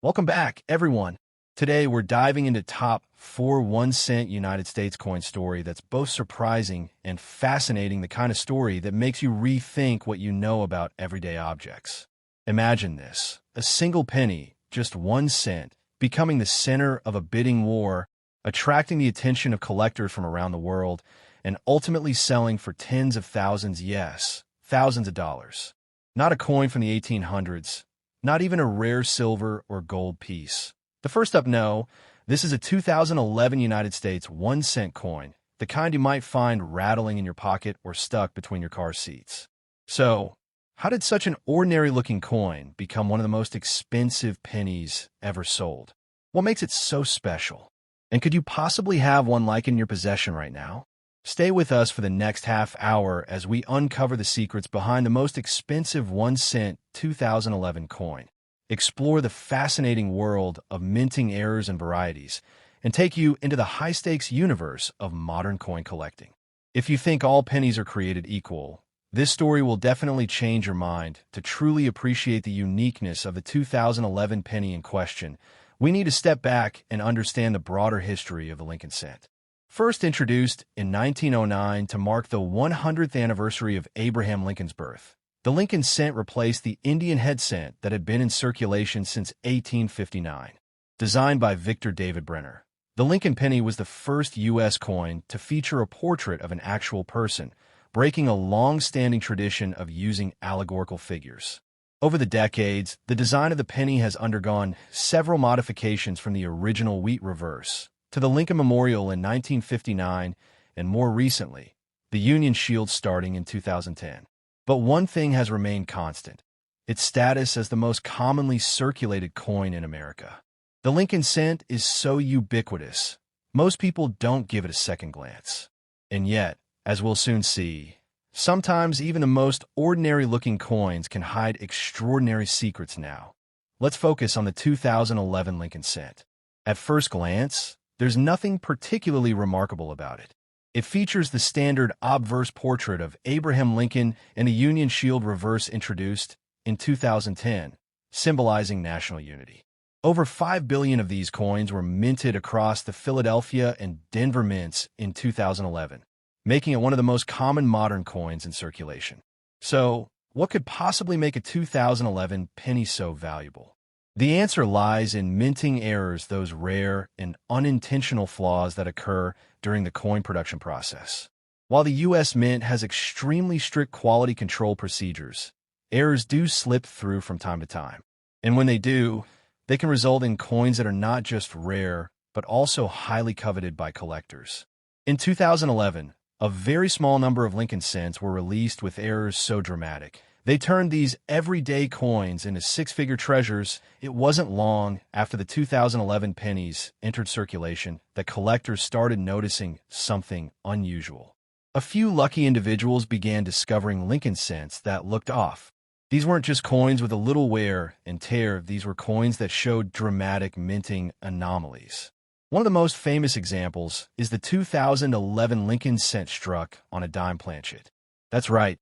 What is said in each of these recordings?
Welcome back, everyone. Today, we're diving into top 4 1-cent United States coin story that's both surprising and fascinating, the kind of story that makes you rethink what you know about everyday objects. Imagine this, a single penny, just 1 cent, becoming the center of a bidding war, attracting the attention of collectors from around the world, and ultimately selling for tens of thousands, yes, thousands of dollars. Not a coin from the 1800s, not even a rare silver or gold piece. The first up, no, this is a 2011 United States 1-cent coin, the kind you might find rattling in your pocket or stuck between your car seats. So, how did such an ordinary-looking coin become one of the most expensive pennies ever sold? What makes it so special? And could you possibly have one like it in your possession right now? Stay with us for the next half hour as we uncover the secrets behind the most expensive 1-cent 2011 coin, explore the fascinating world of minting errors and varieties, and take you into the high-stakes universe of modern coin collecting. If you think all pennies are created equal, this story will definitely change your mind. To truly appreciate the uniqueness of the 2011 penny in question, we need to step back and understand the broader history of the Lincoln cent. First introduced in 1909 to mark the 100th anniversary of Abraham Lincoln's birth, the Lincoln cent replaced the Indian head cent that had been in circulation since 1859. Designed by Victor David Brenner, the Lincoln penny was the first U.S. coin to feature a portrait of an actual person, breaking a long-standing tradition of using allegorical figures. Over the decades, the design of the penny has undergone several modifications, from the original wheat reverse to the Lincoln Memorial in 1959, and more recently, the Union Shield starting in 2010. But one thing has remained constant: its status as the most commonly circulated coin in America. The Lincoln cent is so ubiquitous, most people don't give it a second glance. And yet, as we'll soon see, sometimes even the most ordinary-looking coins can hide extraordinary secrets now. Let's focus on the 2011 Lincoln cent. At first glance, there's nothing particularly remarkable about it. It features the standard obverse portrait of Abraham Lincoln and a Union Shield reverse introduced in 2010, symbolizing national unity. Over 5 billion of these coins were minted across the Philadelphia and Denver mints in 2011, making it one of the most common modern coins in circulation. So, what could possibly make a 2011 penny so valuable? The answer lies in minting errors, those rare and unintentional flaws that occur during the coin production process. While the U.S. Mint has extremely strict quality control procedures, errors do slip through from time to time. And when they do, they can result in coins that are not just rare, but also highly coveted by collectors. In 2011, a very small number of Lincoln cents were released with errors so dramatic they turned these everyday coins into six-figure treasures. It wasn't long after the 2011 pennies entered circulation that collectors started noticing something unusual. A few lucky individuals began discovering Lincoln cents that looked off. These weren't just coins with a little wear and tear, these were coins that showed dramatic minting anomalies. One of the most famous examples is the 2011 Lincoln cent struck on a dime planchet. That's right.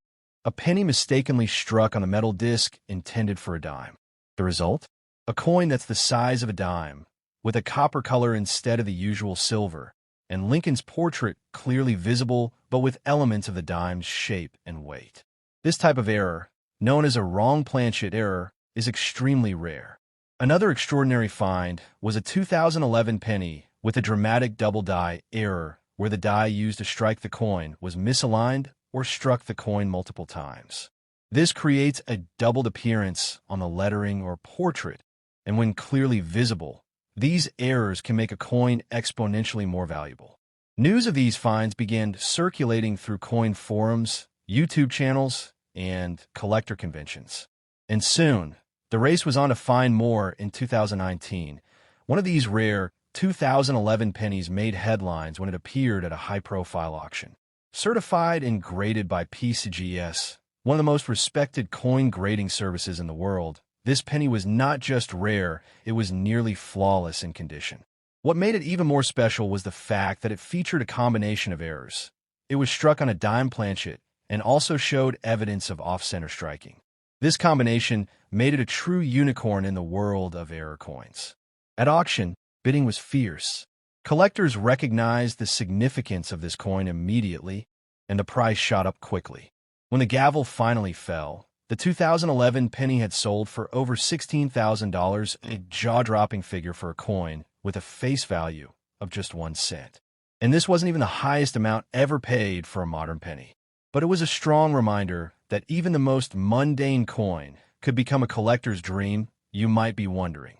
A penny mistakenly struck on a metal disc intended for a dime. The result? A coin that's the size of a dime, with a copper color instead of the usual silver, and Lincoln's portrait clearly visible, but with elements of the dime's shape and weight. This type of error, known as a wrong planchet error, is extremely rare. Another extraordinary find was a 2011 penny with a dramatic double die error, where the die used to strike the coin was misaligned or struck the coin multiple times. This creates a doubled appearance on the lettering or portrait, and when clearly visible, these errors can make a coin exponentially more valuable. News of these finds began circulating through coin forums, YouTube channels, and collector conventions. And soon, the race was on to find more. In 2019, one of these rare 2011 pennies made headlines when it appeared at a high-profile auction. Certified and graded by PCGS, one of the most respected coin grading services in the world, this penny was not just rare, it was nearly flawless in condition. What made it even more special was the fact that it featured a combination of errors. It was struck on a dime planchet and also showed evidence of off-center striking. This combination made it a true unicorn in the world of error coins. At auction, bidding was fierce. Collectors recognized the significance of this coin immediately, and the price shot up quickly. When the gavel finally fell, the 2011 penny had sold for over $16,000, a jaw-dropping figure for a coin with a face value of just 1 cent. And this wasn't even the highest amount ever paid for a modern penny. But it was a strong reminder that even the most mundane coin could become a collector's dream. You might be wondering,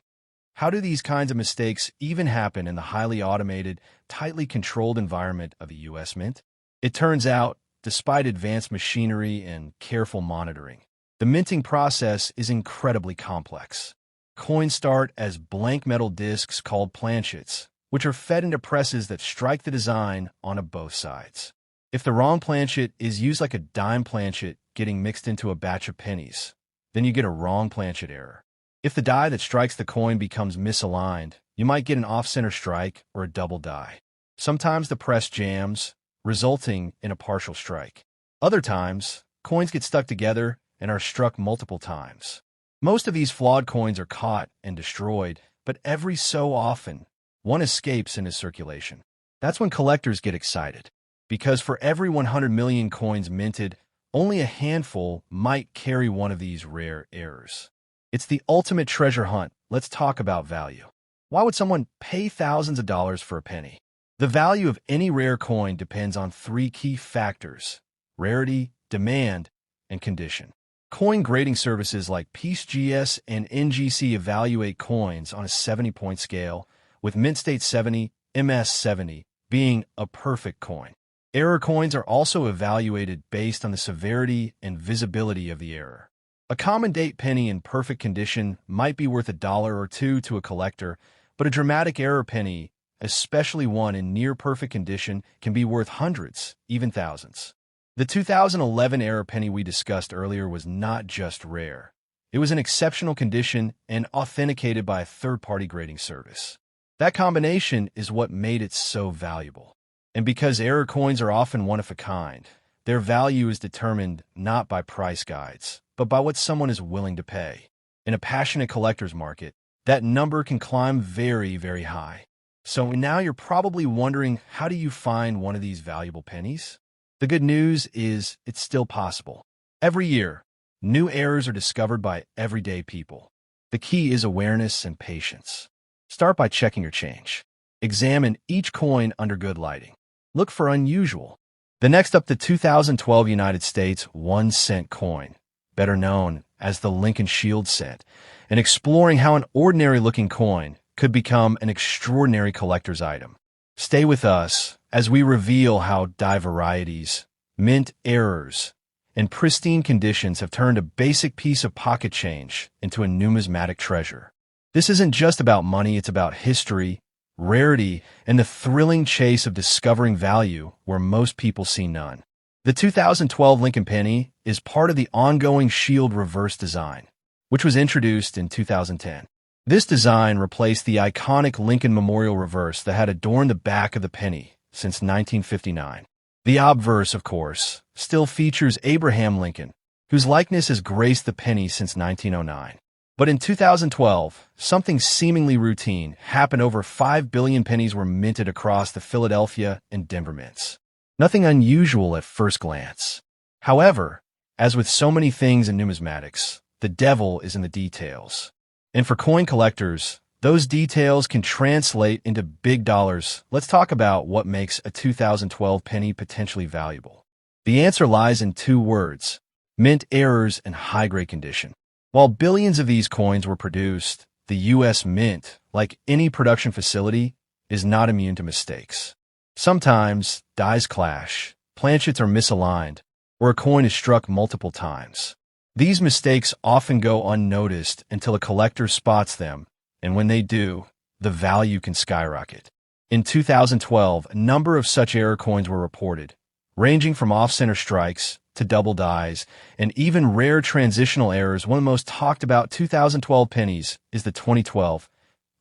how do these kinds of mistakes even happen in the highly automated, tightly controlled environment of a U.S. mint? It turns out, despite advanced machinery and careful monitoring, the minting process is incredibly complex. Coins start as blank metal discs called planchets, which are fed into presses that strike the design onto both sides. If the wrong planchet is used like a dime planchet getting mixed into a batch of pennies, then you get a wrong planchet error. If the die that strikes the coin becomes misaligned, you might get an off-center strike or a double die. Sometimes the press jams, resulting in a partial strike. Other times, coins get stuck together and are struck multiple times. Most of these flawed coins are caught and destroyed, but every so often, one escapes into circulation. That's when collectors get excited, because for every 100 million coins minted, only a handful might carry one of these rare errors. It's the ultimate treasure hunt. Let's talk about value. Why would someone pay thousands of dollars for a penny? The value of any rare coin depends on 3 key factors: rarity, demand, and condition. Coin grading services like PeaceGS and NGC evaluate coins on a 70-point scale, with Mint State 70, MS 70 being a perfect coin. Error coins are also evaluated based on the severity and visibility of the error. A common date penny in perfect condition might be worth $1 or $2 to a collector, but a dramatic error penny, especially one in near-perfect condition, can be worth hundreds, even thousands. The 2011 error penny we discussed earlier was not just rare. It was in exceptional condition and authenticated by a third-party grading service. That combination is what made it so valuable. And because error coins are often one of a kind, their value is determined not by price guides, but by what someone is willing to pay. In a passionate collector's market, that number can climb very, very high. So now you're probably wondering, how do you find one of these valuable pennies? The good news is it's still possible. Every year, new errors are discovered by everyday people. The key is awareness and patience. Start by checking your change. Examine each coin under good lighting. Look for unusual. The next up, the 2012 United States 1 cent coin, better known as the Lincoln Shield cent, and exploring how an ordinary-looking coin could become an extraordinary collector's item. Stay with us as we reveal how die varieties, mint errors, and pristine conditions have turned a basic piece of pocket change into a numismatic treasure. This isn't just about money, it's about history, rarity, and the thrilling chase of discovering value where most people see none. The 2012 Lincoln penny is part of the ongoing Shield reverse design, which was introduced in 2010. This design replaced the iconic Lincoln Memorial reverse that had adorned the back of the penny since 1959. The obverse, of course, still features Abraham Lincoln, whose likeness has graced the penny since 1909. But in 2012, something seemingly routine happened. Over 5 billion pennies were minted across the Philadelphia and Denver mints. Nothing unusual at first glance. However, as with so many things in numismatics, the devil is in the details. And for coin collectors, those details can translate into big dollars. Let's talk about what makes a 2012 penny potentially valuable. The answer lies in 2 words: mint errors and high-grade condition. While billions of these coins were produced, the U.S. Mint, like any production facility, is not immune to mistakes. Sometimes, dies clash, planchets are misaligned, or a coin is struck multiple times. These mistakes often go unnoticed until a collector spots them, and when they do, the value can skyrocket. In 2012, a number of such error coins were reported, ranging from off-center strikes to double dies, and even rare transitional errors. One of the most talked about 2012 pennies is the 2012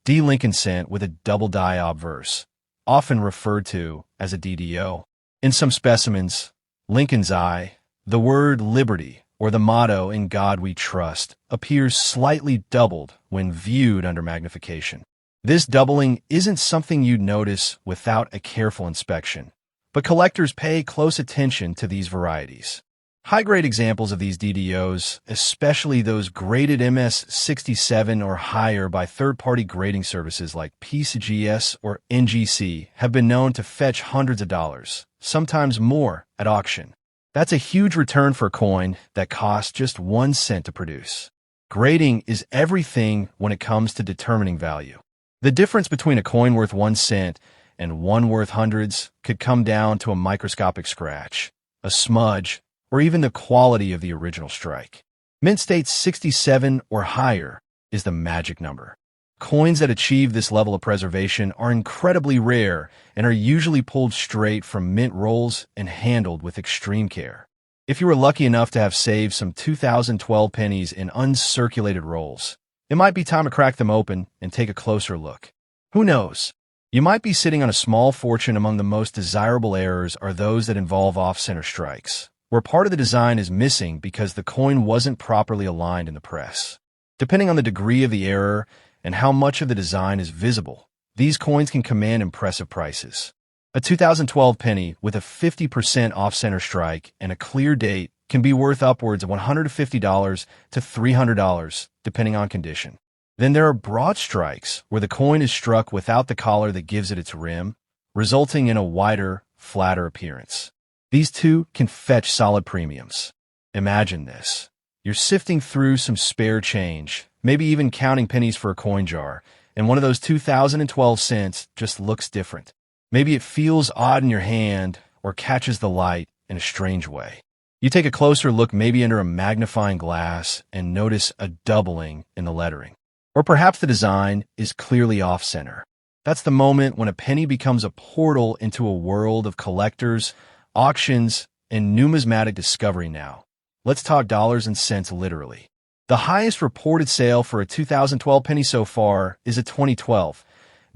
D. Lincoln cent with a double die obverse, often referred to as a DDO. In some specimens, Lincoln's Eye, the word liberty, or the motto "In God We Trust," appears slightly doubled when viewed under magnification. This doubling isn't something you'd notice without a careful inspection, but collectors pay close attention to these varieties. High-grade examples of these DDOs, especially those graded MS67 or higher by third-party grading services like PCGS or NGC, have been known to fetch hundreds of dollars, sometimes more, at auction. That's a huge return for a coin that costs just 1 cent to produce. Grading is everything when it comes to determining value. The difference between a coin worth 1 cent and one worth hundreds could come down to a microscopic scratch, a smudge, or even the quality of the original strike. Mint states 67 or higher is the magic number. Coins that achieve this level of preservation are incredibly rare and are usually pulled straight from mint rolls and handled with extreme care. If you were lucky enough to have saved some 2012 pennies in uncirculated rolls, it might be time to crack them open and take a closer look. Who knows? You might be sitting on a small fortune. Among the most desirable errors are those that involve off-center strikes, where part of the design is missing because the coin wasn't properly aligned in the press. Depending on the degree of the error and how much of the design is visible, these coins can command impressive prices. A 2012 penny with a 50% off-center strike and a clear date can be worth upwards of $150 to $300, depending on condition. Then there are broad strikes, where the coin is struck without the collar that gives it its rim, resulting in a wider, flatter appearance. These two can fetch solid premiums. Imagine this. You're sifting through some spare change, maybe even counting pennies for a coin jar, and one of those 2012 cents just looks different. Maybe it feels odd in your hand or catches the light in a strange way. You take a closer look, maybe under a magnifying glass, and notice a doubling in the lettering. Or perhaps the design is clearly off-center. That's the moment when a penny becomes a portal into a world of collectors, auctions, and numismatic discovery. Now, let's talk dollars and cents literally. The highest reported sale for a 2012 penny so far is a 2012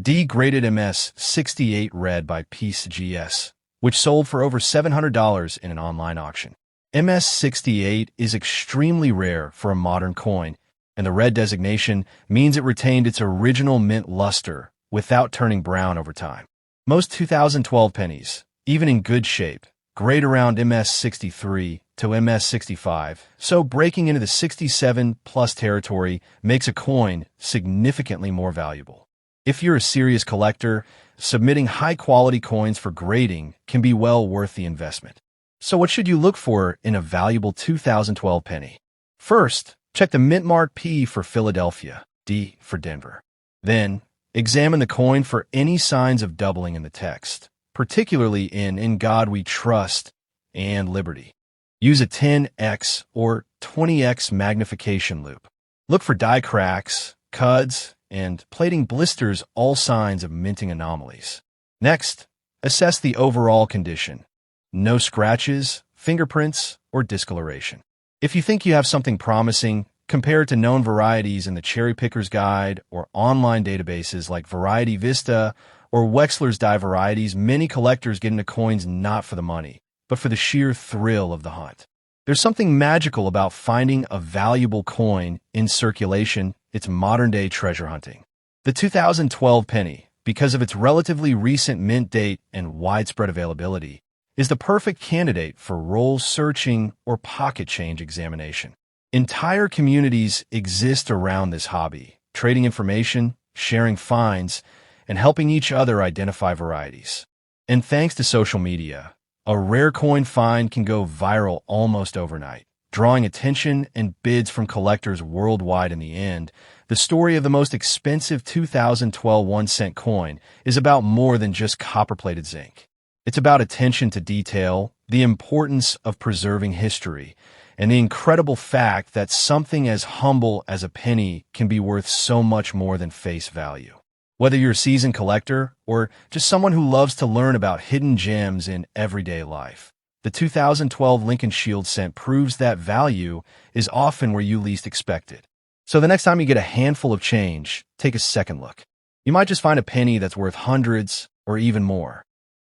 D-graded MS68 red by PCGS, which sold for over $700 in an online auction. MS68 is extremely rare for a modern coin, and the red designation means it retained its original mint luster without turning brown over time. Most 2012 pennies, even in good shape, grade around MS63 to MS65, so breaking into the 67-plus territory makes a coin significantly more valuable. If you're a serious collector, submitting high-quality coins for grading can be well worth the investment. So what should you look for in a valuable 2012 penny? First, check the mint mark P for Philadelphia, D for Denver. Then, examine the coin for any signs of doubling in the text, particularly in God We Trust and Liberty. Use a 10x or 20x magnification loupe. Look for die cracks, cuds, and plating blisters, all signs of minting anomalies. Next, assess the overall condition. No scratches, fingerprints, or discoloration. If you think you have something promising, compare it to known varieties in the Cherry Picker's Guide or online databases like Variety Vista or Wexler's Die Varieties. Many collectors get into coins not for the money, but for the sheer thrill of the hunt. There's something magical about finding a valuable coin in circulation. It's modern-day treasure hunting. The 2012 penny, because of its relatively recent mint date and widespread availability, is the perfect candidate for roll searching or pocket change examination. Entire communities exist around this hobby, trading information, sharing finds, and helping each other identify varieties. And thanks to social media, a rare coin find can go viral almost overnight, drawing attention and bids from collectors worldwide. In the end, the story of the most expensive 2012 1-cent coin is about more than just copper-plated zinc. It's about attention to detail, the importance of preserving history, and the incredible fact that something as humble as a penny can be worth so much more than face value. Whether you're a seasoned collector or just someone who loves to learn about hidden gems in everyday life, the 2012 Lincoln Shield cent proves that value is often where you least expect it. So the next time you get a handful of change, take a second look. You might just find a penny that's worth hundreds or even more.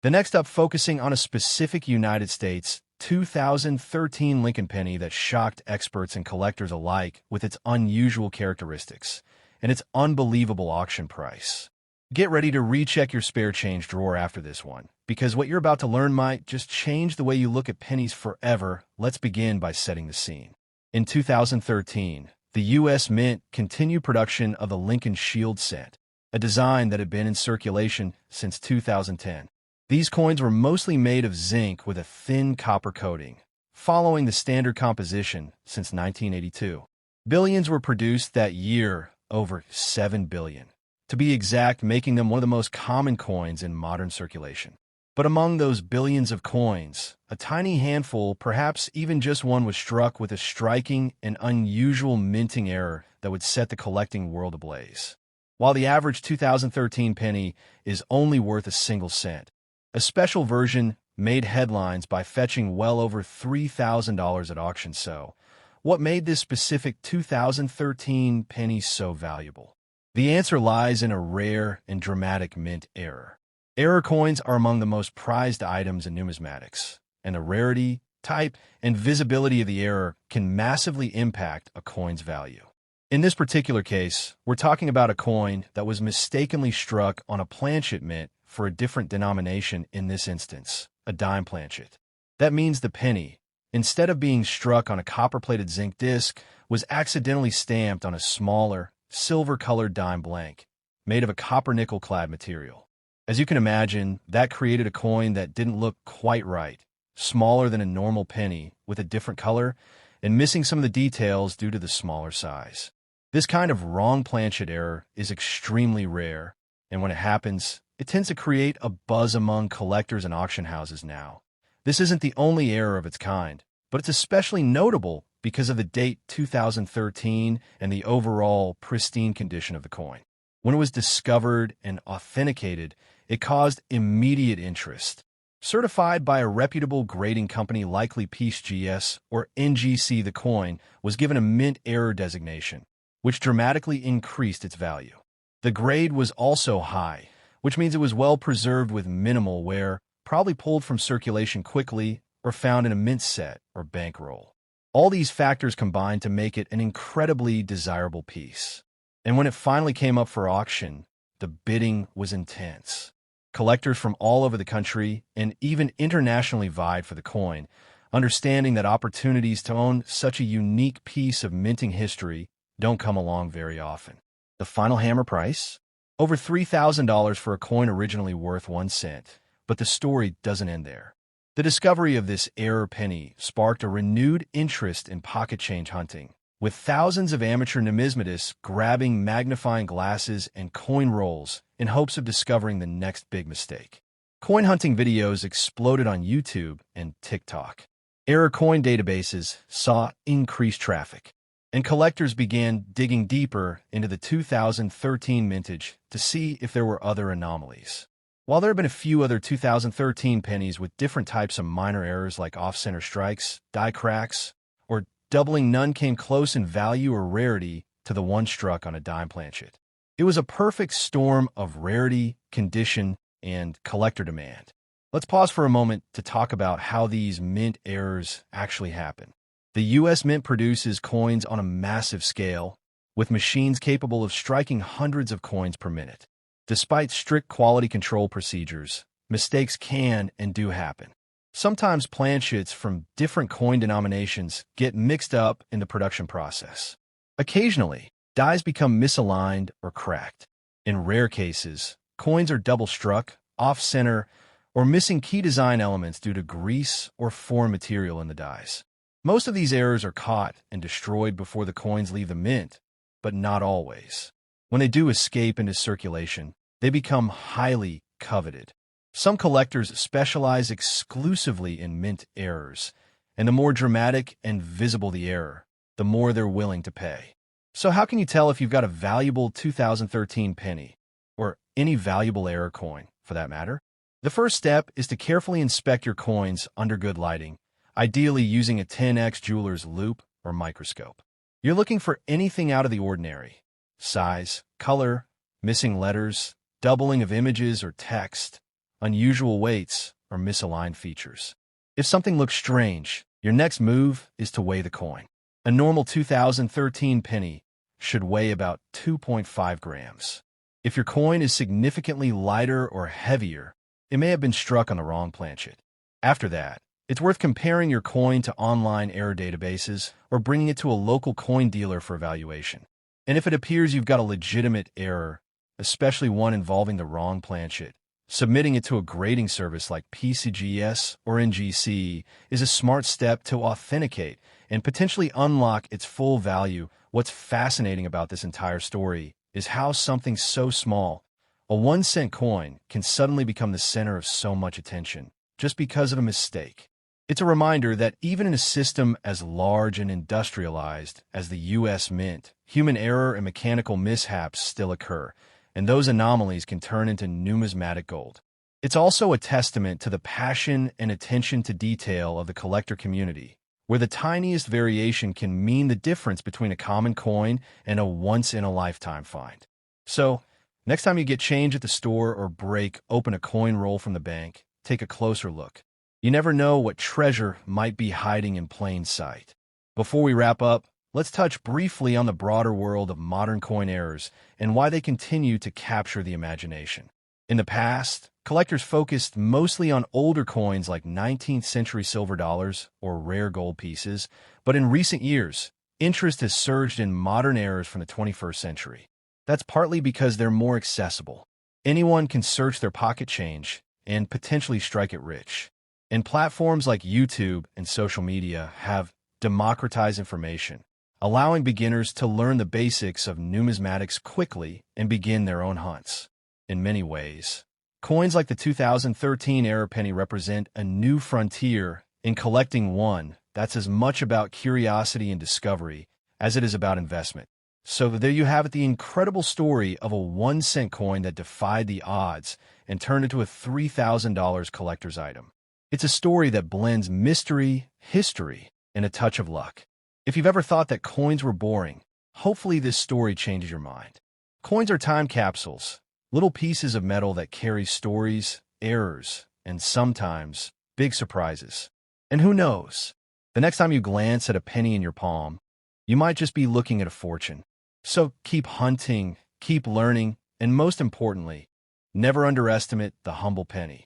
The next up, focusing on a specific United States 2013 Lincoln penny that shocked experts and collectors alike with its unusual characteristics and its unbelievable auction price. Get ready to recheck your spare change drawer after this one, because what you're about to learn might just change the way you look at pennies forever. Let's begin by setting the scene. In 2013, the U.S. Mint continued production of the Lincoln Shield cent, a design that had been in circulation since 2010. These coins were mostly made of zinc with a thin copper coating, following the standard composition since 1982. Billions were produced that year, over 7 billion. To be exact, making them one of the most common coins in modern circulation. But among those billions of coins, a tiny handful, perhaps even just one, was struck with a striking and unusual minting error that would set the collecting world ablaze. While the average 2013 penny is only worth a single cent, a special version made headlines by fetching well over $3,000 at auction. So, what made this specific 2013 penny so valuable? The answer lies in a rare and dramatic mint error. Error coins are among the most prized items in numismatics, and the rarity, type, and visibility of the error can massively impact a coin's value. In this particular case, we're talking about a coin that was mistakenly struck on a planchet mint for a different denomination, in this instance, a dime planchet. That means the penny, instead of being struck on a copper-plated zinc disc, was accidentally stamped on a smaller, silver-colored dime blank, made of a copper-nickel-clad material. As you can imagine, that created a coin that didn't look quite right, smaller than a normal penny, with a different color, and missing some of the details due to the smaller size. This kind of wrong planchet error is extremely rare, and when it happens, it tends to create a buzz among collectors and auction houses now. This isn't the only error of its kind, but it's especially notable because of the date 2013 and the overall pristine condition of the coin. When it was discovered and authenticated, it caused immediate interest. Certified by a reputable grading company, likely PGS or NGC, the coin was given a mint error designation, which dramatically increased its value. The grade was also high, which means it was well preserved with minimal wear, probably pulled from circulation quickly or found in a mint set or bankroll. All these factors combined to make it an incredibly desirable piece. And when it finally came up for auction, the bidding was intense. Collectors from all over the country and even internationally vied for the coin, understanding that opportunities to own such a unique piece of minting history don't come along very often. The final hammer price? Over $3,000 for a coin originally worth 1 cent. But the story doesn't end there. The discovery of this error penny sparked a renewed interest in pocket change hunting, with thousands of amateur numismatists grabbing magnifying glasses and coin rolls in hopes of discovering the next big mistake. Coin hunting videos exploded on YouTube and TikTok. Error coin databases saw increased traffic, and collectors began digging deeper into the 2013 mintage to see if there were other anomalies. While there have been a few other 2013 pennies with different types of minor errors like off-center strikes, die cracks, or doubling, none came close in value or rarity to the one struck on a dime planchet. It was a perfect storm of rarity, condition, and collector demand. Let's pause for a moment to talk about how these mint errors actually happen. The U.S. Mint produces coins on a massive scale, with machines capable of striking hundreds of coins per minute. Despite strict quality control procedures, mistakes can and do happen. Sometimes planchets from different coin denominations get mixed up in the production process. Occasionally, dies become misaligned or cracked. In rare cases, coins are double-struck, off-center, or missing key design elements due to grease or foreign material in the dies. Most of these errors are caught and destroyed before the coins leave the mint, but not always. When they do escape into circulation, they become highly coveted. Some collectors specialize exclusively in mint errors, and the more dramatic and visible the error, the more they're willing to pay. So how can you tell if you've got a valuable 2013 penny, or any valuable error coin, for that matter? The first step is to carefully inspect your coins under good lighting, ideally using a 10x jeweler's loupe or microscope. You're looking for anything out of the ordinary: size, color, missing letters, doubling of images or text, unusual weights, or misaligned features. If something looks strange, your next move is to weigh the coin. A normal 2013 penny should weigh about 2.5 grams. If your coin is significantly lighter or heavier, it may have been struck on the wrong planchet. After that, it's worth comparing your coin to online error databases or bringing it to a local coin dealer for evaluation. And if it appears you've got a legitimate error, especially one involving the wrong planchet, submitting it to a grading service like PCGS or NGC is a smart step to authenticate and potentially unlock its full value. What's fascinating about this entire story is how something so small, a 1-cent coin, can suddenly become the center of so much attention just because of a mistake. It's a reminder that even in a system as large and industrialized as the U.S. Mint, human error and mechanical mishaps still occur, and those anomalies can turn into numismatic gold. It's also a testament to the passion and attention to detail of the collector community, where the tiniest variation can mean the difference between a common coin and a once-in-a-lifetime find. So, next time you get change at the store or break open a coin roll from the bank, take a closer look. You never know what treasure might be hiding in plain sight. Before we wrap up, let's touch briefly on the broader world of modern coin errors and why they continue to capture the imagination. In the past, collectors focused mostly on older coins like 19th century silver dollars or rare gold pieces, but in recent years, interest has surged in modern errors from the 21st century. That's partly because they're more accessible. Anyone can search their pocket change and potentially strike it rich. And platforms like YouTube and social media have democratized information, allowing beginners to learn the basics of numismatics quickly and begin their own hunts. In many ways, coins like the 2013 era penny represent a new frontier in collecting, one that's as much about curiosity and discovery as it is about investment. So there you have it, the incredible story of a 1-cent coin that defied the odds and turned into a $3,000 collector's item. It's a story that blends mystery, history, and a touch of luck. If you've ever thought that coins were boring, hopefully this story changes your mind. Coins are time capsules, little pieces of metal that carry stories, errors, and sometimes big surprises. And who knows, the next time you glance at a penny in your palm, you might just be looking at a fortune. So keep hunting, keep learning, and most importantly, never underestimate the humble penny.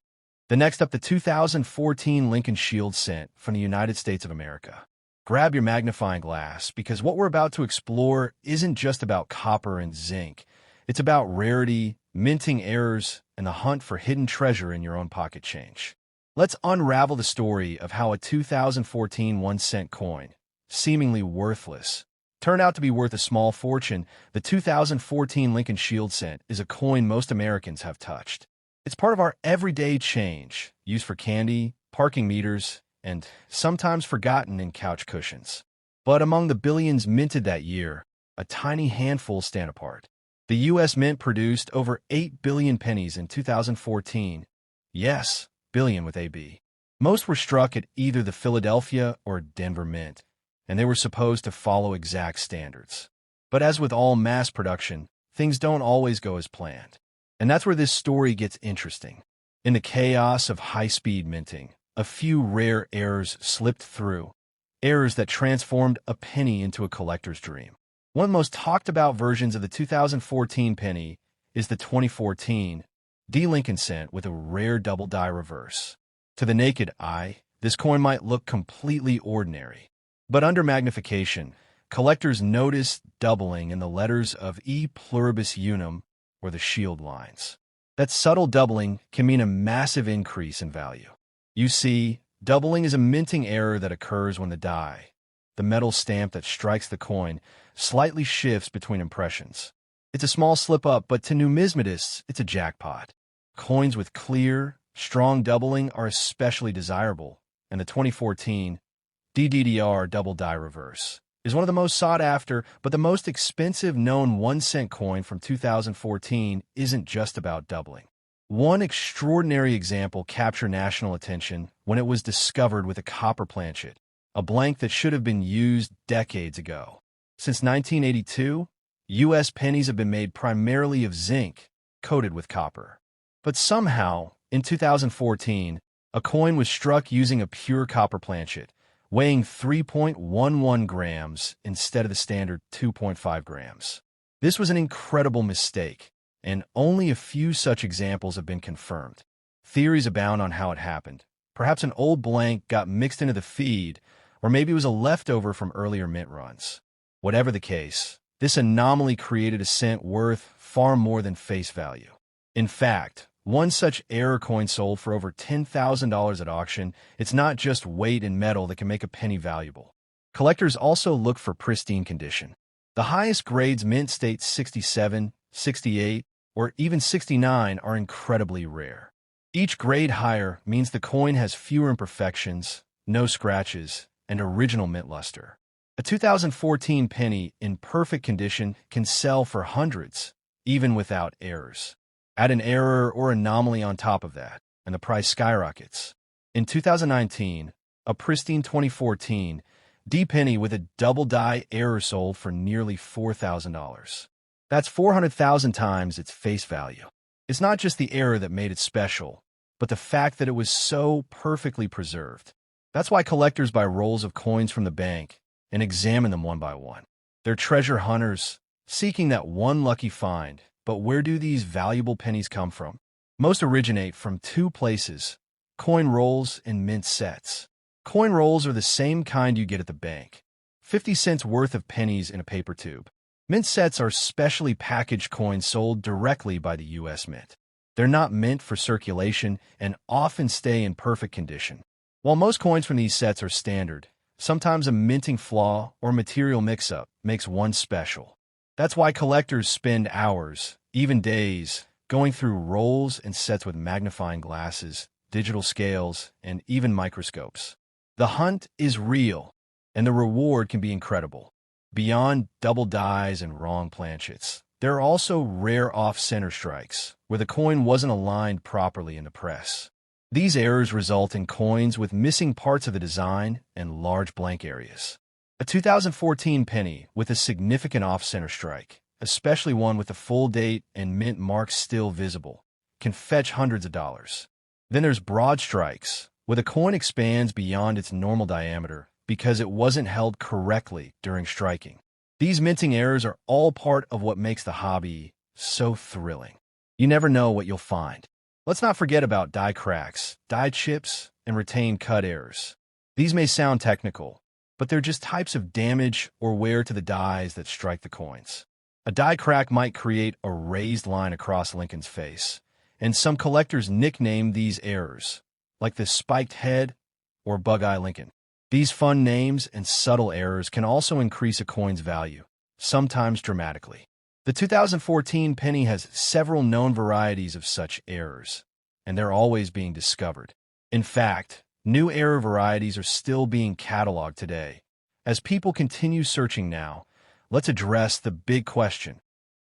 The next up, the 2014 Lincoln Shield cent from the United States of America. Grab your magnifying glass, because what we're about to explore isn't just about copper and zinc. It's about rarity, minting errors, and the hunt for hidden treasure in your own pocket change. Let's unravel the story of how a 2014 1-cent coin, seemingly worthless, turned out to be worth a small fortune. The 2014 Lincoln Shield cent is a coin most Americans have touched. It's part of our everyday change, used for candy, parking meters, and sometimes forgotten in couch cushions. But among the billions minted that year, a tiny handful stand apart. The U.S. Mint produced over 8 billion pennies in 2014. Yes, billion with a B. Most were struck at either the Philadelphia or Denver Mint, and they were supposed to follow exact standards. But as with all mass production, things don't always go as planned. And that's where this story gets interesting. In the chaos of high-speed minting, a few rare errors slipped through, errors that transformed a penny into a collector's dream. One of the most talked about versions of the 2014 penny is the 2014 D Lincoln cent with a rare double die reverse. To the naked eye, this coin might look completely ordinary. But under magnification, collectors notice doubling in the letters of E pluribus unum, or the shield lines. That subtle doubling can mean a massive increase in value. You see, doubling is a minting error that occurs when the die, the metal stamp that strikes the coin, slightly shifts between impressions. It's a small slip-up, but to numismatists, it's a jackpot. Coins with clear, strong doubling are especially desirable, and the 2014 DDDR double die reverse is one of the most sought after, but the most expensive known 1-cent coin from 2014 isn't just about doubling. One extraordinary example captured national attention when it was discovered with a copper planchet, a blank that should have been used decades ago. Since 1982, U.S. pennies have been made primarily of zinc, coated with copper. But somehow, in 2014, A coin was struck using a pure copper planchet, weighing 3.11 grams instead of the standard 2.5 grams. This was an incredible mistake, and only a few such examples have been confirmed. Theories abound on how it happened. Perhaps an old blank got mixed into the feed, or maybe it was a leftover from earlier mint runs. Whatever the case, this anomaly created a cent worth far more than face value. In fact, one such error coin sold for over $10,000 at auction. It's not just weight and metal that can make a penny valuable. Collectors also look for pristine condition. The highest grades mint state 67, 68, or even 69 are incredibly rare. Each grade higher means the coin has fewer imperfections, no scratches, and original mint luster. A 2014 penny in perfect condition can sell for hundreds, even without errors. Add an error or anomaly on top of that, and the price skyrockets. In 2019, a pristine 2014 D penny with a double die error sold for nearly $4,000. That's 400,000 times its face value. It's not just the error that made it special, but the fact that it was so perfectly preserved. That's why collectors buy rolls of coins from the bank and examine them one by one. They're treasure hunters, seeking that one lucky find. But where do these valuable pennies come from? Most originate from two places: coin rolls and mint sets. Coin rolls are the same kind you get at the bank, 50 cents worth of pennies in a paper tube. Mint sets are specially packaged coins sold directly by the U.S. Mint. They're not meant for circulation and often stay in perfect condition. While most coins from these sets are standard, sometimes a minting flaw or material mix-up makes one special. That's why collectors spend hours, even days, going through rolls and sets with magnifying glasses, digital scales, and even microscopes. The hunt is real, and the reward can be incredible. Beyond double dies and wrong planchets, there are also rare off-center strikes, where the coin wasn't aligned properly in the press. These errors result in coins with missing parts of the design and large blank areas. A 2014 penny with a significant off-center strike, especially one with the full date and mint marks still visible, can fetch hundreds of dollars. Then there's broad strikes, where the coin expands beyond its normal diameter because it wasn't held correctly during striking. These minting errors are all part of what makes the hobby so thrilling. You never know what you'll find. Let's not forget about die cracks, die chips, and retained cut errors. These may sound technical, but they're just types of damage or wear to the dies that strike the coins. A die crack might create a raised line across Lincoln's face, and some collectors nickname these errors, like the spiked head or bug-eye Lincoln. These fun names and subtle errors can also increase a coin's value, sometimes dramatically. The 2014 penny has several known varieties of such errors, and they're always being discovered. In fact, new error varieties are still being cataloged today. As people continue searching now, let's address the big question.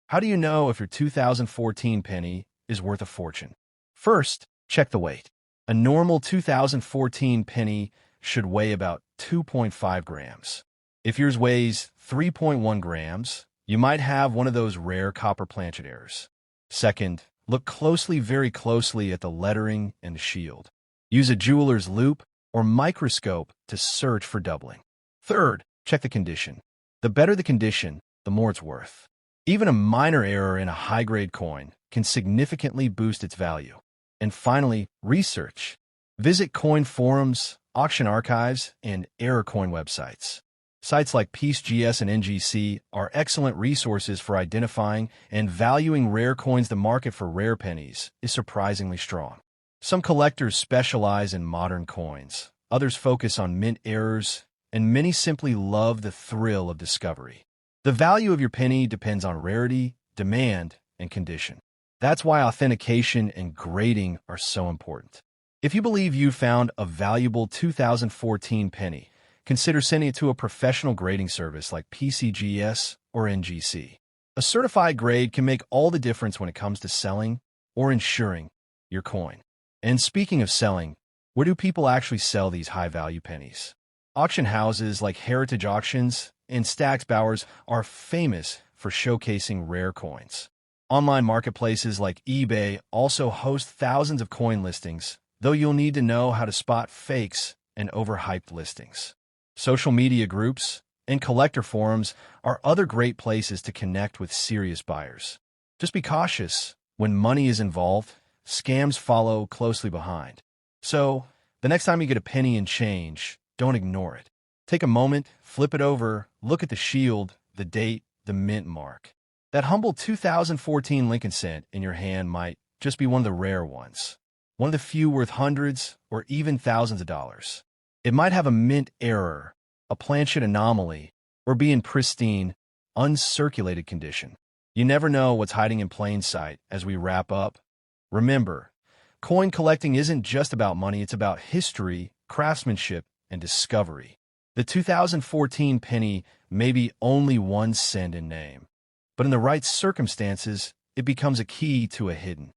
How do you know if your 2014 penny is worth a fortune? First, check the weight. A normal 2014 penny should weigh about 2.5 grams. If yours weighs 3.1 grams, you might have one of those rare copper planchet errors. Second, look very closely at the lettering and the shield. Use a jeweler's loupe or microscope to search for doubling. Third, check the condition. The better the condition, the more it's worth. Even a minor error in a high-grade coin can significantly boost its value. And finally, research. Visit coin forums, auction archives, and error coin websites. Sites like PeaceGS and NGC are excellent resources for identifying and valuing rare coins. The market for rare pennies is surprisingly strong. Some collectors specialize in modern coins, others focus on mint errors, and many simply love the thrill of discovery. The value of your penny depends on rarity, demand, and condition. That's why authentication and grading are so important. If you believe you found a valuable 2014 penny, consider sending it to a professional grading service like PCGS or NGC. A certified grade can make all the difference when it comes to selling or insuring your coin. And speaking of selling, where do people actually sell these high-value pennies? Auction houses like Heritage Auctions and Stack's Bowers are famous for showcasing rare coins. Online marketplaces like eBay also host thousands of coin listings, though you'll need to know how to spot fakes and overhyped listings. Social media groups and collector forums are other great places to connect with serious buyers. Just be cautious. When money is involved, scams follow closely behind. So, the next time you get a penny and change, don't ignore it. Take a moment, flip it over, look at the shield, the date, the mint mark. That humble 2014 Lincoln cent in your hand might just be one of the rare ones. One of the few worth hundreds or even thousands of dollars. It might have a mint error, a planchet anomaly, or be in pristine, uncirculated condition. You never know what's hiding in plain sight. As we wrap up, remember, coin collecting isn't just about money, it's about history, craftsmanship, and discovery. The 2014 penny may be only 1 cent in name, but in the right circumstances, it becomes a key to a hidden